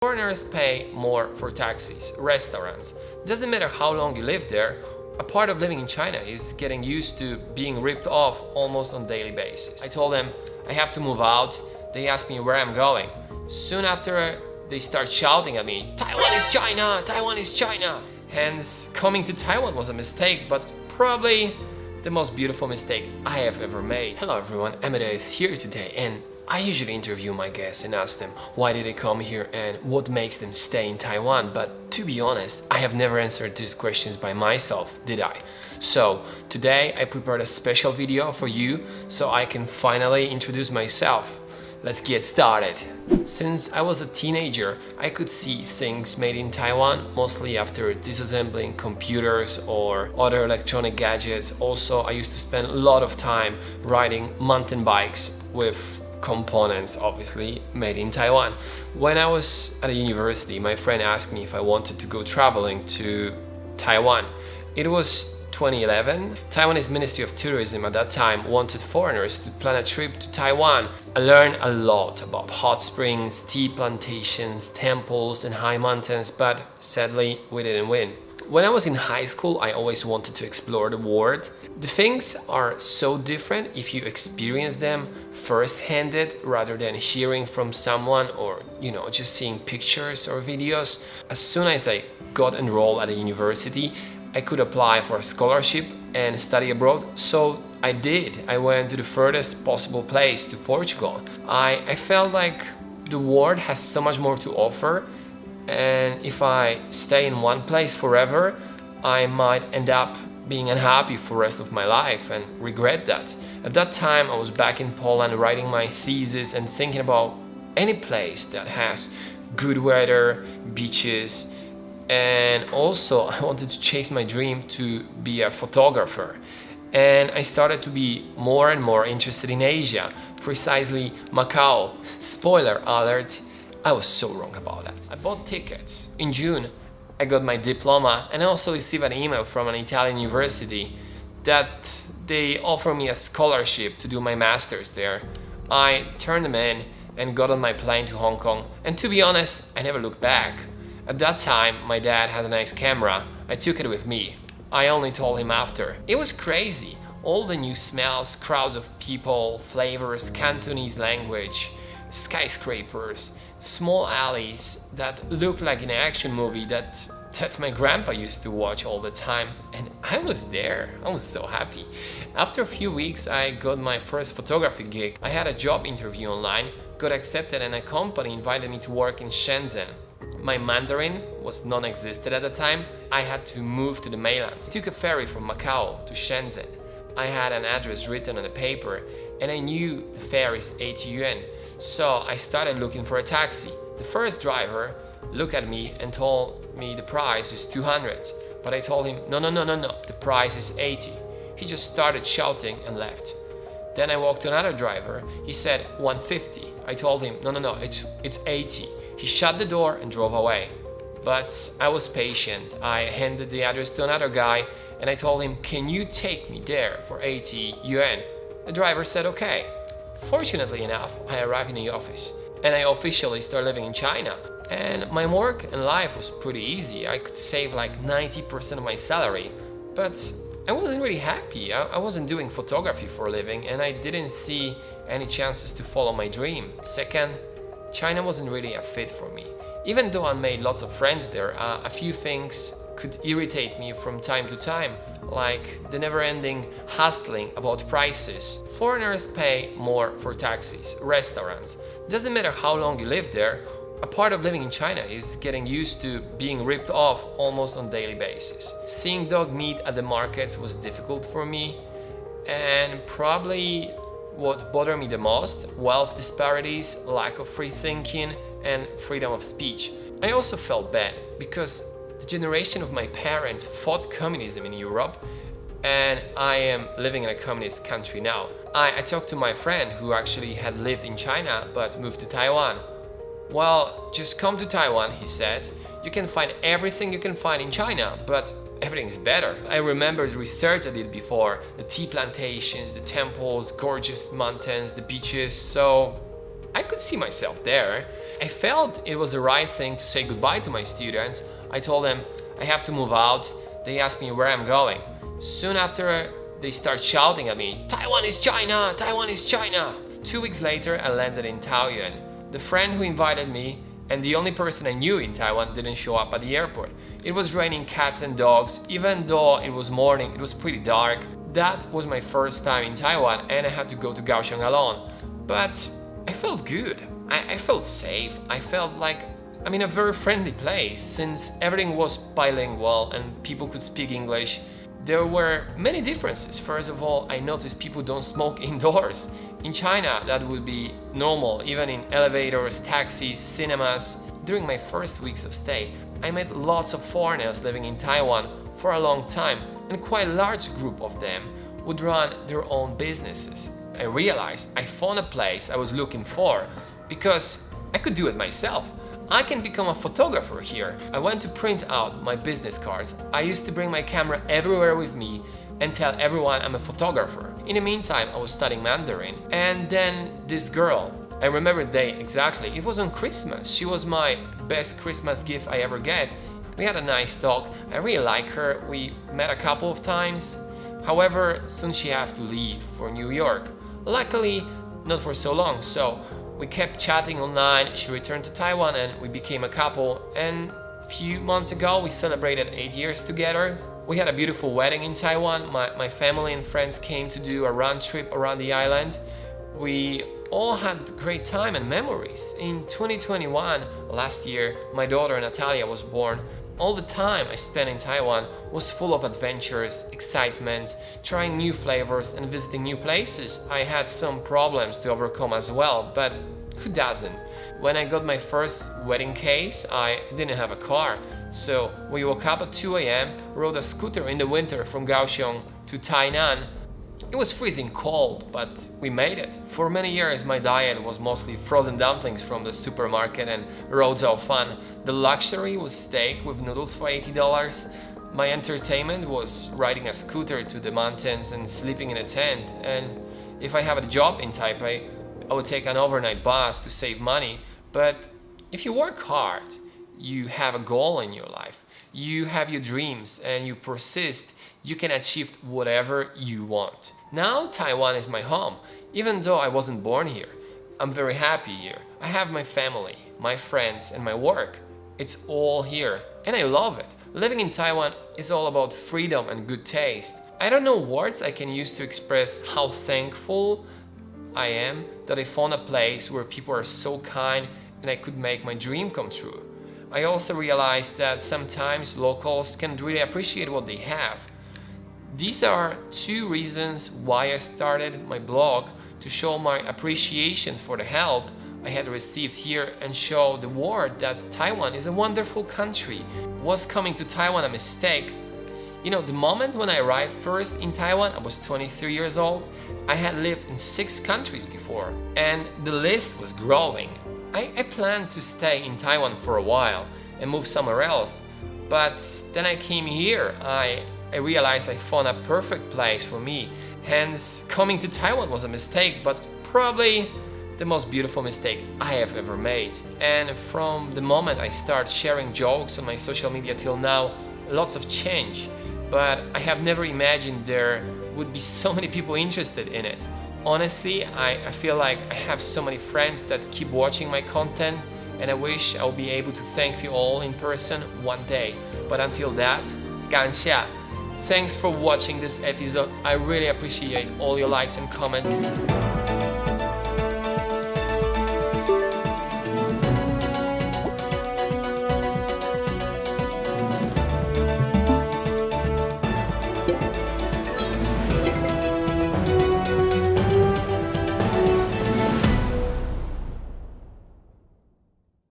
Foreigners pay more for taxis, restaurants. Doesn't matter how long you live there, a part of living in China is getting used to being ripped off almost on a daily basis. I told them I have to move out. They asked me where I'm going. Soon after, they start shouting at me, "Taiwan is China! Taiwan is China!" Hence, coming to Taiwan was a mistake, but probably the most beautiful mistake I have ever made. Hello everyone, Ameda is here today, and I usually interview my guests and ask them why did they come here and what makes them stay in Taiwan, but to be honest, I have never answered these questions by myself, did I? So today I prepared a special video for you so I can finally introduce myself. Let's get started. Since I was a teenager, I could see things made in Taiwan, mostly after disassembling computers or other electronic gadgets. Also, I used to spend a lot of time riding mountain bikes with components obviously made in Taiwan. When I was at a university, my friend asked me if I wanted to go traveling to Taiwan. It was 2011. Taiwanese Ministry of Tourism at that time wanted foreigners to plan a trip to Taiwan. I learned a lot about hot springs, tea plantations, temples and high mountains, but sadly we didn't win. When I was in high school, I always wanted to explore the world. The things are so different if you experience them first-handed rather than hearing from someone or, just seeing pictures or videos. As soon as I got enrolled at a university, I could apply for a scholarship and study abroad, so I did. I went to the furthest possible place, to Portugal. I felt like the world has so much more to offer, and if I stay in one place forever, I might end up being unhappy for the rest of my life and regret that. At that time, I was back in Poland writing my thesis and thinking about any place that has good weather, beaches, and also I wanted to chase my dream to be a photographer. And I started to be more and more interested in Asia, precisely Macau. Spoiler alert, I was so wrong about that. I bought tickets. In June, I got my diploma and I also received an email from an Italian university that they offered me a scholarship to do my master's there. I turned them in and got on my plane to Hong Kong, and to be honest, I never looked back. At that time, my dad had a nice camera. I took it with me. I only told him after. It was crazy. All the new smells, crowds of people, flavors, Cantonese language, skyscrapers, small alleys that looked like an action movie that my grandpa used to watch all the time, and I was there. I was so happy. After a few weeks, I got my first photography gig. I had a job interview online, got accepted, and a company invited me to work in Shenzhen. My Mandarin was non-existent at the time. I had to move to the mainland. I took a ferry from Macau to Shenzhen. I had an address written on the paper, and I knew the fare is 80 yuan. So I started looking for a taxi. The first driver looked at me and told me the price is 200. But I told him, no, the price is 80. He just started shouting and left. Then I walked to another driver. He said 150. I told him, no, it's 80. He shut the door and drove away. But I was patient. I handed the address to another guy and I told him, can you take me there for 80 yuan? The driver said okay. Fortunately enough, I arrived in the office and I officially started living in China. And my work and life was pretty easy. I could save like 90% of my salary, but I wasn't really happy. I wasn't doing photography for a living and I didn't see any chances to follow my dream. Second, China wasn't really a fit for me. Even though I made lots of friends there, a few things could irritate me from time to time, like the never-ending hustling about prices. Foreigners pay more for taxis, restaurants. Doesn't matter how long you live there, a part of living in China is getting used to being ripped off almost on a daily basis. Seeing dog meat at the markets was difficult for me, and probably what bothered me the most, wealth disparities, lack of free thinking, and freedom of speech. I also felt bad because the generation of my parents fought communism in Europe, and I am living in a communist country now. I talked to my friend who actually had lived in China but moved to Taiwan. Well, just come to Taiwan, he said. You can find everything you can find in China, but everything's better. I remember the research I did before, the tea plantations, the temples, gorgeous mountains, the beaches, so I could see myself there. I felt it was the right thing to say goodbye to my students. I told them I have to move out. They asked me where I'm going. Soon after, they start shouting at me, "Taiwan is China! Taiwan is China!" 2 weeks later, I landed in Taoyuan. The friend who invited me and the only person I knew in Taiwan didn't show up at the airport. It was raining cats and dogs. Even though it was morning, it was pretty dark. That was my first time in Taiwan and I had to go to Kaohsiung alone. But I felt good. I felt safe. I felt like I'm in a very friendly place since everything was bilingual and people could speak English. There were many differences. First of all, I noticed people don't smoke indoors. In China, that would be normal, even in elevators, taxis, cinemas. During my first weeks of stay, I met lots of foreigners living in Taiwan for a long time, and quite a large group of them would run their own businesses. I realized I found a place I was looking for because I could do it myself. I can become a photographer here. I went to print out my business cards. I used to bring my camera everywhere with me and tell everyone I'm a photographer. In the meantime, I was studying Mandarin. And then this girl, I remember the day exactly, it was on Christmas. She was my best Christmas gift I ever get. We had a nice talk. I really like her. We met a couple of times. However, soon she had to leave for New York. Luckily, not for so long, so we kept chatting online. She returned to Taiwan and we became a couple. And a few months ago, we celebrated 8 years together. We had a beautiful wedding in Taiwan. My family and friends came to do a round trip around the island. We all had great time and memories. In 2021, last year, my daughter Natalia was born. All the time I spent in Taiwan was full of adventures, excitement, trying new flavors and visiting new places. I had some problems to overcome as well, but who doesn't? When I got my first wedding case, I didn't have a car. So we woke up at 2 a.m., rode a scooter in the winter from Kaohsiung to Tainan. It was freezing cold, but we made it. For many years, my diet was mostly frozen dumplings from the supermarket and roads of fun. The luxury was steak with noodles for $80. My entertainment was riding a scooter to the mountains and sleeping in a tent. And if I have a job in Taipei, I would take an overnight bus to save money. But if you work hard, you have a goal in your life, you have your dreams and you persist, you can achieve whatever you want. Now Taiwan is my home. Even though I wasn't born here, I'm very happy here. I have my family, my friends and my work. It's all here and I love it. Living in Taiwan is all about freedom and good taste. I don't know words I can use to express how thankful I am that I found a place where people are so kind and I could make my dream come true. I also realized that sometimes locals can really appreciate what they have. These are 2 reasons why I started my blog, to show my appreciation for the help I had received here and show the world that Taiwan is a wonderful country. Was coming to Taiwan a mistake? You know, the moment when I arrived first in Taiwan, I was 23 years old. I had lived in 6 countries before, and the list was growing. I planned to stay in Taiwan for a while and move somewhere else, but then I came here. I realized I found a perfect place for me. Hence, coming to Taiwan was a mistake, but probably the most beautiful mistake I have ever made. And from the moment I started sharing jokes on my social media till now, lots of change. But I have never imagined there would be so many people interested in it. Honestly, I feel like I have so many friends that keep watching my content, and I wish I'll be able to thank you all in person one day. But until that, 感谢. Thanks for watching this episode. I really appreciate all your likes and comments.